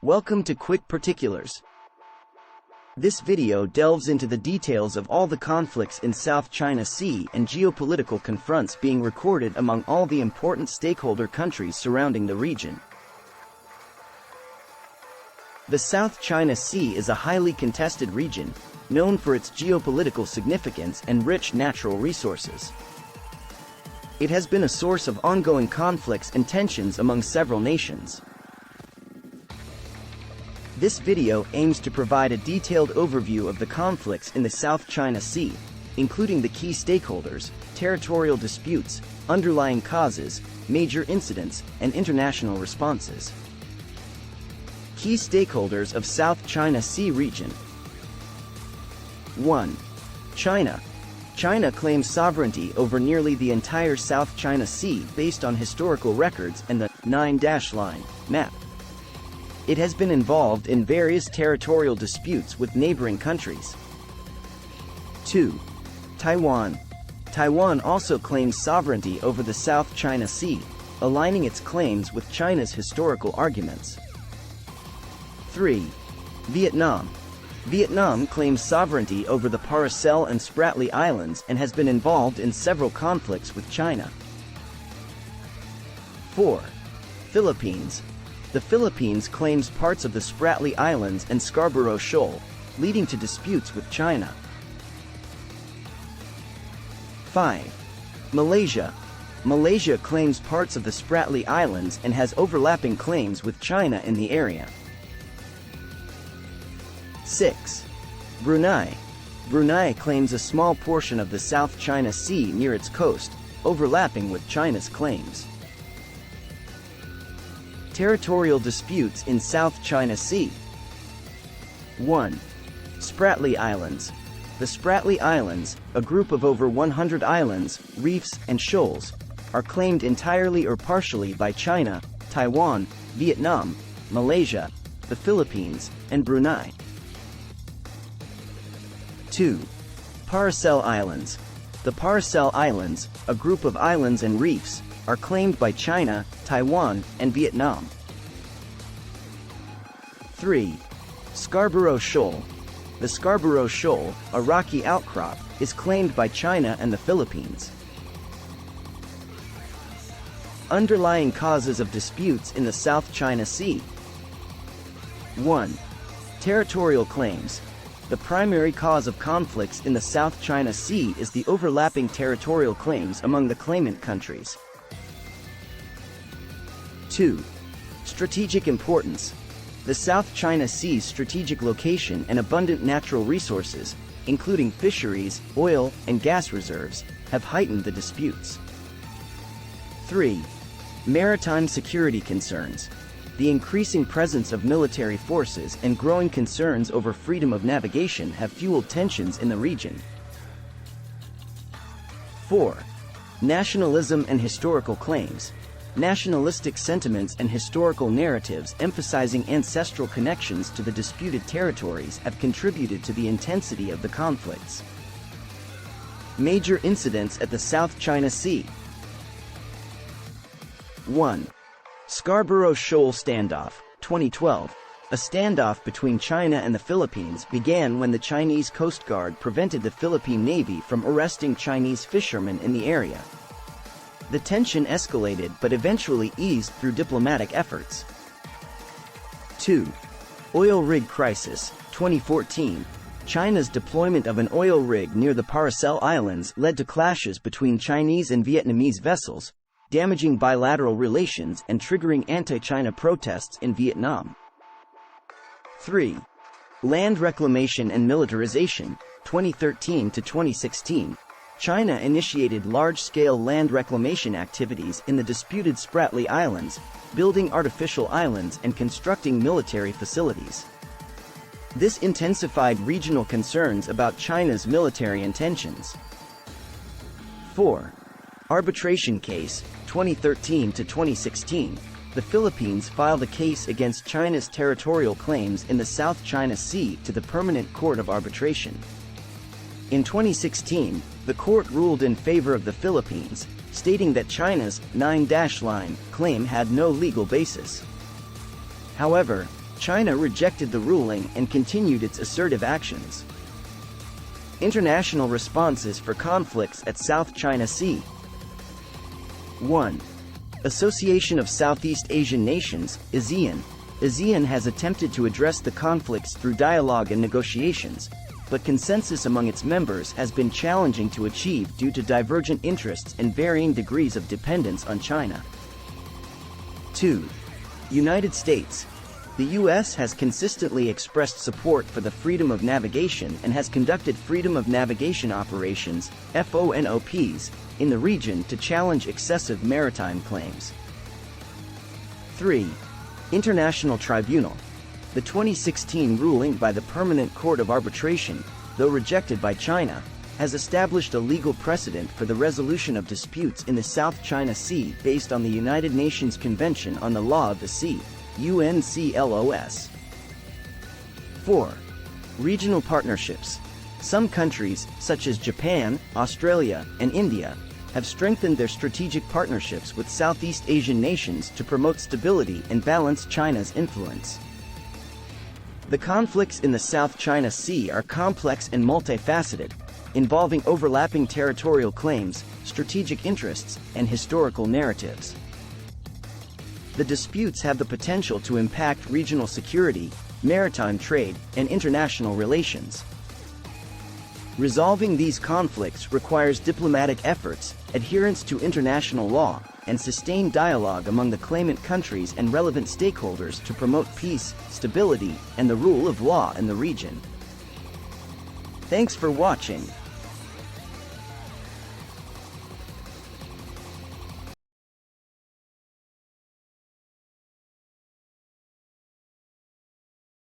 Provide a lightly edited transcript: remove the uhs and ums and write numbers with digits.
Welcome to Quick Particulars. This video delves into the details of all the conflicts in South China Sea and geopolitical confronts being recorded among all the important stakeholder countries surrounding the region. The South China Sea is a highly contested region, known for its geopolitical significance and rich natural resources. It has been a source of ongoing conflicts and tensions among several nations. This video aims to provide a detailed overview of the conflicts in the South China Sea, including the key stakeholders, territorial disputes, underlying causes, major incidents, and international responses. Key stakeholders of South China Sea region. 1. China. China claims sovereignty over nearly the entire South China Sea based on historical records and the 9-line map. It has been involved in various territorial disputes with neighboring countries. 2. Taiwan. Taiwan also claims sovereignty over the South China Sea, aligning its claims with China's historical arguments. 3. Vietnam. Vietnam claims sovereignty over the Paracel and Spratly Islands and has been involved in several conflicts with China. 4. Philippines. The Philippines claims parts of the Spratly Islands and Scarborough Shoal, leading to disputes with China. 5. Malaysia. Malaysia claims parts of the Spratly Islands and has overlapping claims with China in the area. 6. Brunei. Brunei claims a small portion of the South China Sea near its coast, overlapping with China's claims. Territorial disputes in South China Sea. 1. Spratly Islands. The Spratly Islands, a group of over 100 islands, reefs, and shoals, are claimed entirely or partially by China, Taiwan, Vietnam, Malaysia, the Philippines, and Brunei. 2. Paracel Islands. The Paracel Islands, a group of islands and reefs, are claimed by China, Taiwan, and Vietnam. 3. Scarborough Shoal. The Scarborough Shoal, a rocky outcrop, is claimed by China and the Philippines. Underlying causes of disputes in the South China Sea. 1. Territorial claims. The primary cause of conflicts in the South China Sea is the overlapping territorial claims among the claimant countries. 2. Strategic importance. The South China Sea's strategic location and abundant natural resources, including fisheries, oil, and gas reserves, have heightened the disputes. 3. Maritime security concerns. The increasing presence of military forces and growing concerns over freedom of navigation have fueled tensions in the region. 4. Nationalism and historical claims. Nationalistic sentiments and historical narratives emphasizing ancestral connections to the disputed territories have contributed to the intensity of the conflicts. Major incidents at the South China Sea. 1. Scarborough Shoal Standoff, 2012. A standoff between China and the Philippines began when the Chinese Coast Guard prevented the Philippine Navy from arresting Chinese fishermen in the area. The tension escalated but eventually eased through diplomatic efforts. 2. Oil rig crisis, 2014. China's deployment of an oil rig near the Paracel Islands led to clashes between Chinese and Vietnamese vessels, damaging bilateral relations and triggering anti-China protests in Vietnam. 3. Land reclamation and militarization, 2013 to 2016. China initiated large-scale land reclamation activities in the disputed Spratly Islands, building artificial islands and constructing military facilities. This intensified regional concerns about China's military intentions. 4. Arbitration case, 2013 to 2016. The Philippines filed a case against China's territorial claims in the South China Sea to the Permanent Court of Arbitration. In 2016, the court ruled in favor of the Philippines, stating that China's 9-line claim had no legal basis. However, China rejected the ruling and continued its assertive actions. International responses for conflicts at South China Sea. 1. Association of Southeast Asian Nations, ASEAN. ASEAN has attempted to address the conflicts through dialogue and negotiations, but consensus among its members has been challenging to achieve due to divergent interests and varying degrees of dependence on China. 2. United States. The U.S. has consistently expressed support for the freedom of navigation and has conducted freedom of navigation operations, FONOPs, in the region to challenge excessive maritime claims. 3. International Tribunal. The 2016 ruling by the Permanent Court of Arbitration, though rejected by China, has established a legal precedent for the resolution of disputes in the South China Sea based on the United Nations Convention on the Law of the Sea, UNCLOS. 4. Regional partnerships. Some countries, such as Japan, Australia, and India, have strengthened their strategic partnerships with Southeast Asian nations to promote stability and balance China's influence. The conflicts in the South China Sea are complex and multifaceted, involving overlapping territorial claims, strategic interests, and historical narratives. The disputes have the potential to impact regional security, maritime trade, and international relations. Resolving these conflicts requires diplomatic efforts, adherence to international law, and sustained dialogue among the claimant countries and relevant stakeholders to promote peace, stability, and the rule of law in the region. Thanks for watching.